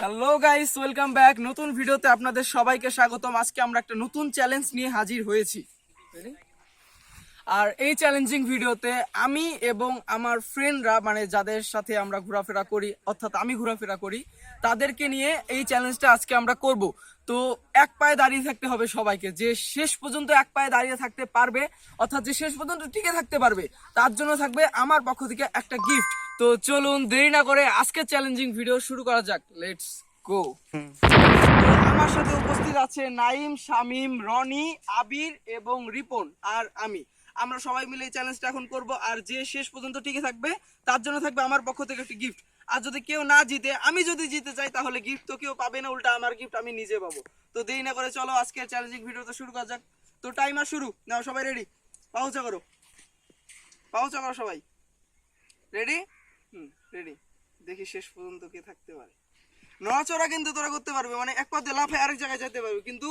Hello guys, welcome back. নতুন ভিডিওতে আপনাদের সবাইকে স্বাগতম। আজকে আমরা একটা নতুন চ্যালেঞ্জ নিয়ে হাজির হয়েছি। আর এই চ্যালেঞ্জিং ভিডিওতে আমি এবং আমার ফ্রেন্ডরা, মানে যাদের সাথে আমরা ঘোরাফেরা করি, অর্থাৎ আমি ঘোরাফেরা করি, তাদেরকে নিয়ে এই চ্যালেঞ্জটা আজকে আমরা করব। তো এক পায়ে দাঁড়িয়ে থাকতে হবে সবাইকে। যে শেষ পর্যন্ত এক পায়ে দাঁড়িয়ে থাকতে পারবে, অর্থাৎ যে শেষ পর্যন্ত টিকে থাকতে পারবে, তার জন্য থাকবে আমার পক্ষ থেকে একটা গিফট। তো চলুন দেরি না করে আজকের চ্যালেঞ্জিং ভিডিও শুরু করা যাক। Let's go. আমার সাথে উপস্থিত আছে নাইম, শামিম, রনি, আবির এবং রিপন আর আমরা সবাই মিলে এই চ্যালেঞ্জটা এখন করব। আর যে শেষ পর্যন্ত টিকে থাকবে তার জন্য থাকবে আমার পক্ষ থেকে একটা গিফট। আর যদি কেউ না জিতে, আমি যদি জিতে যাই, তাহলে গিফট তো কেউ পাবে না, উল্টা আমার গিফট আমি নিজে পাবো। তো দেরি না করে চলো আজকের চ্যালেঞ্জিং ভিডিওটা শুরু করা যাক। তো টাইমার শুরু। নাও সবাই রেডি? পাউচা করো, পাউচা করো সবাই। রেডি? রেডি। দেখি শেষ পর্যন্ত কে থাকতে পারে। নড়াচড়া কিন্তু তোরা করতে পারবে, মানে এক পা দিয়ে লাফে আরেক জায়গায় যেতে পারবে, কিন্তু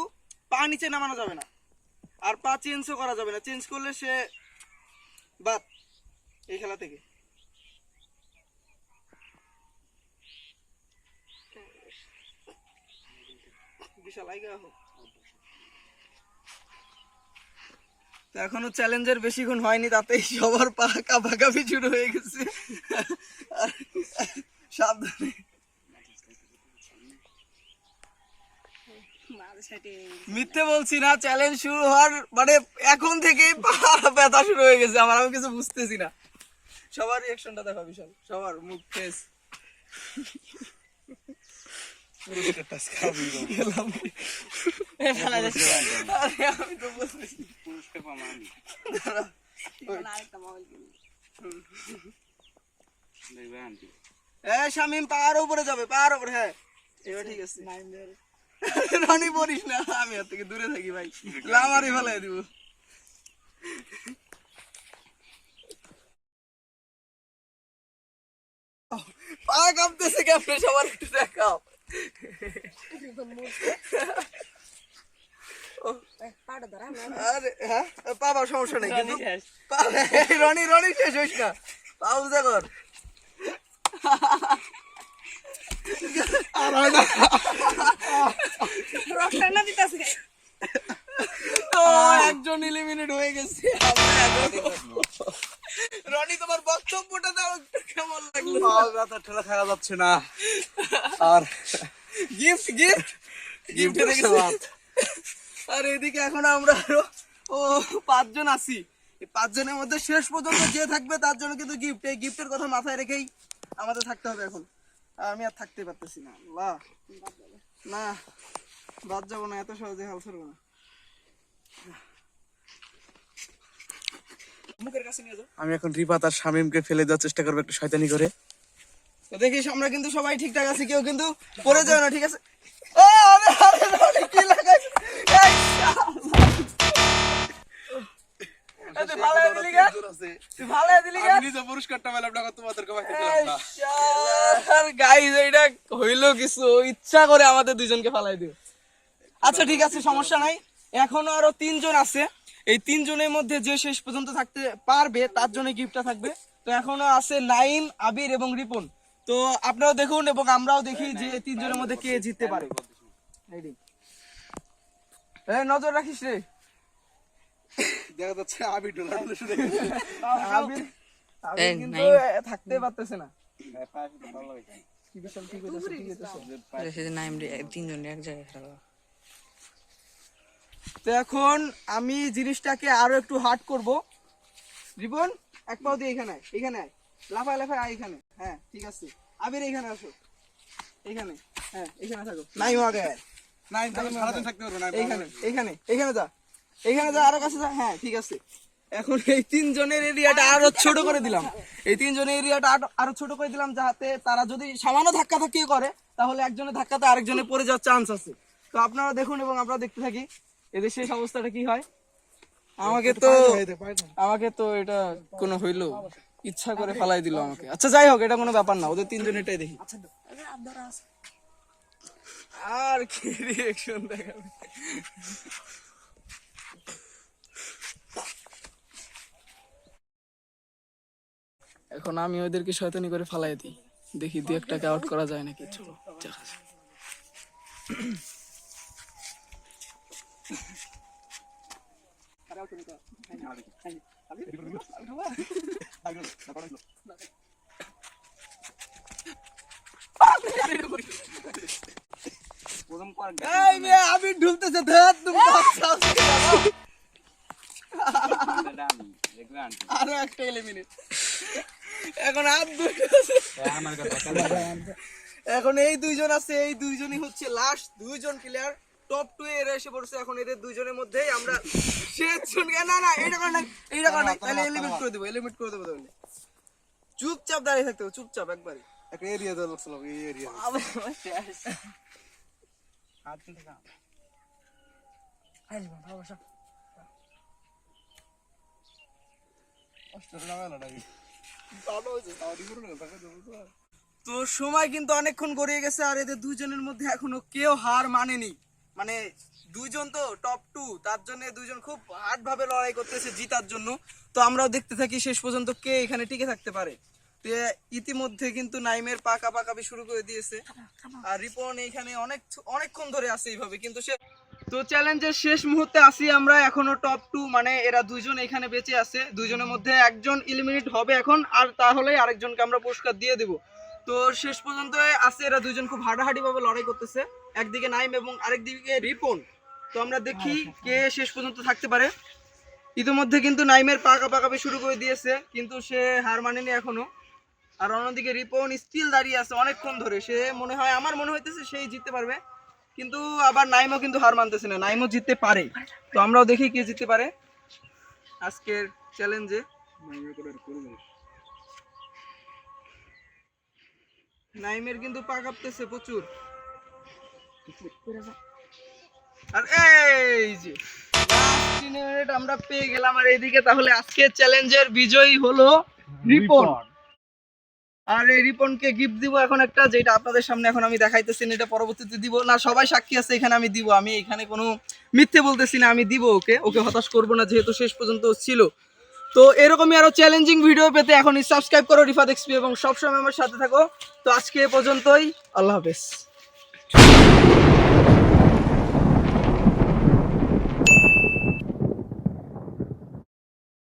পা নিচে নামানো যাবে না। আর পা চেঞ্জও করা যাবে না, চেঞ্জ করলে সে বাদ এই খেলা থেকে। বিশাল আইগা হোক। তো এখনো চ্যালেঞ্জের বেশিক্ষণ হয়নি, তাতেই সবার পা কাঁপাকাঁপি শুরু হয়ে গেছে। সাবধানে। মিথ্যে বলছি না, চ্যালেঞ্জ শুরু হওয়ার মানে এখন থেকেই পা ব্যথা শুরু হয়ে গেছে আমার। আমি কিছু বুঝতেছি না। সবার রিঅ্যাকশনটা দেখো, বিশাল। সবার মুখ ফেস। আমি তো বুঝতেছি। শামিম পাহাড় উপরে যাবে, পাহাড় উপরে। হ্যাঁ এবার ঠিক আছে। রনি পড়িস না, আমি ওর থেকে দূরে থাকি ভাই, লামারি ফেলাই দিব। পা কাঁপতেছে কেমনে, সবার একটু দেখাও। আরে হ্যাঁ, পাবা সমস্যা নেই, কিন্তু রনি রনি শেষ হইস না, পাউজা কর। একজন এলিমিনেট হয়ে গেছে। রনি, তোমার বক্তব্যটা দাও, কেমন লাগলো? ব্যথা ঠেলা থাকা যাচ্ছে না। আর গিফট গিফট গিফট রেখেছে। আর এদিকে এখন আমরা আরো 5 জন আছি। এই 5 জনের মধ্যে শেষ পর্যন্ত যে থাকবে তার জন্য কিন্তু গিফট। এই গিফটের কথা মাথায় রেখেই আমাদের থাকতে হবে এখন। আমি আর থাকতে পারতেছি না। আল্লাহ, না বাদ যাবো না, এত সহজে হাল ছাড়বো না। মুখের কাছে নিয়ে যাও। আমি এখন রিফাত আর শামিমকে ফেলে দেওয়ার চেষ্টা করবো একটু শয়তানি করে। তো দেখিস আমরা কিন্তু সবাই ঠিকঠাক আছি, কেউ কিন্তু পড়ে যাবে না, ঠিক আছে? ও আরে আরে আরে, কি লাগাইছ? এই তুই ভালো দিলি গা, তুই ভালো দিলি গা। আমি নিজে পুরস্কারটা পেলাম না, তোমাদেরকে পাইতে দিলাম না। আর গাইস, এইটা হইলো কিছু, ইচ্ছা করে আমাদের দুইজনকে ফালাই দিও। আচ্ছা ঠিক আছে, সমস্যা নাই। এখনো আরো 3 জন আছে। এই 3 জনের মধ্যে যে শেষ পর্যন্ত থাকতে পারবে তার জন্য গিফটটা থাকবে। তো এখনো আছে নাইম, আবির এবং রিপন। তো আপনারাও দেখুন এবং আমরাও দেখি যে 3 জনের মধ্যে কে জিততে পারে। নজর রাখিস রে। দেখা যাচ্ছে আবির ডোলার শুরু আবির কিন্তু থাকতে পারতেছে না। কি বিশাল, ঠিক হইতেছে, ঠিক হইতেছে। তিনজন এক জায়গায় খেলা। তো এখন আমি জিনিসটাকে আরো একটু হার্ড করব। রিপন, এক পাও দিয়ে এখানে আয়, এখানে আয়, লাফায় লাফায় আয় এখানে। হ্যাঁ ঠিক আছে। আবির এখানে আসো, এখানে। হ্যাঁ এখানে থাকো। নাইম আগে আয়। নাই, তাহলে সারাদিন থাকতে পারবো না। এইখানে এইখানে এইখানে যা, এইখানে যা, আরো কাছে যা। হ্যাঁ ঠিক আছে। এখন এই 3 জনের এরিয়াটা আরো ছোট করে দিলাম। এই 3 জনের এরিয়াটা আরো ছোট করে দিলাম, যাতে তারা যদি সামান্য ধাক্কা ধাক্কি করে, তাহলে একজনের ধাক্কাতে আরেকজনের পড়ে যাওয়ার চান্স আছে। তো আপনারা দেখুন এবং আমরা দেখতে থাকি এদের শেষ অবস্থাটা কি হয়। আমাকে তো এটা কোনো হইলো, ইচ্ছা করে ফালাই দিল আমাকে। আচ্ছা যাই হোক, এটা কোনো ব্যাপার না, ওদের 3 জনেরটাই দেখি। আর কি রিঅ্যাকশন দেখাবে। এখন আমি ওদেরকে শয়তানি করে ফালাই দিই, দেখি 2-1টাকে আউট করা যায় নাকি। চলো দেখা যাক। এই মেয়ে আমি ঢুলতেছে ধর তুমি আরো একটা এলিমিনেট এখন আর দুটো আছে। এখন এই দুইজন আছে, এই দুইজনই হচ্ছে লাস্ট দুইজন প্লেয়ার টপ 2 এর এসে পড়ছে। এখন এদের দুইজনের মধ্যেই আমরা শেষ জনকে না না এটা কর না এইটা কর না তাহলে এলিমিনেট করে দেব তাহলে চুপচাপ দাঁড়িয়ে থাকতে হবে, চুপচাপ একবারে একটা এরিয়া দল ছিল এই এরিয়া হাত থেকে আই বাবা বসা অস্ট্রেলিয়া না নাকি ভালো হয়েছে সাউদি করে না টাকা দেবো তো। তো সময় কিন্তু অনেকক্ষণ গড়িয়ে গেছে আর এদের দুইজনের মধ্যে এখনো কেউ হার মানেনি। মানে দুইজন তো টপ 2, তার জন্য দুইজন খুব হার্ড ভাবে লড়াই করতেছে জিতার জন্য। তো আমরাও দেখতে থাকি শেষ পর্যন্ত কে এখানে টিকে থাকতে পারে। তো ইতিমধ্যে কিন্তু নাইমের পাকাপাকি শুরু করে দিয়েছে আর রিপন এইখানে অনেকক্ষণ ধরে আছে এইভাবে, কিন্তু সে তো চ্যালেঞ্জের শেষ মুহূর্তে আসি আমরা। এখনো টপ 2 মানে এরা দুইজন এখানে বেঁচে আছে, দুইজনের মধ্যে একজন এলিমিনেট হবে এখন, আর তাহলেই আরেকজনকে আমরা পুরস্কার দিয়ে দিব। তো শেষ পর্যন্ত আছে এরা দুইজন খুব হাডাহাডি ভাবে লড়াই করতেছে, একদিকে নাইম এবং আরেকদিকে রিপন। তো আমরা দেখি কে শেষ পর্যন্ত থাকতে পারে। ইতিমধ্যে কিন্তু নাইমের পাকাপাকি শুরু করে দিয়েছে, কিন্তু সে হার মানেনি এখনো। আর অন্যদিকে রিপন স্টিল দাঁড়িয়ে আছে অনেকক্ষণ ধরে, সে মনে হয় আমার মনে হইতেছে সেই জিততে পারবে, কিন্তু আবার নাইমও কিন্তু হার মানতেছে না, নাইমও জিততে পারে। তো আমরাও দেখি কে জিততে পারে আজকের চ্যালেঞ্জে। নাইমের কিন্তু পা কাঁপতেছে প্রচুর। আর এই যে লাস্ট 3 মিনিট আমরা পেয়ে গেলাম। আর এইদিকে তাহলে আজকের চ্যালেঞ্জের বিজয়ী হলো রিপন। আর এই রিপনকে গিফট দিব এখন একটা, যেটা আপনাদের সামনে এখন আমি দেখাইতেছি না, এটা পরবর্তীতে দিব না, সবাই সাক্ষী আছে এখানে, আমি দিব। আমি এখানে কোনো মিথ্যে বলতেছি না, আমি দিব ওকে হতাশ করব না, যেহেতু শেষ পর্যন্ত ছিল। তো এরকমই আরো চ্যালেঞ্জিং ভিডিও পেতে এখনই সাবস্ক্রাইব করো রিফাত এক্সপি এবং সবসময় আমার সাথে থাকো। তো আজকে এ পর্যন্তই, আল্লাহ হাফেজ।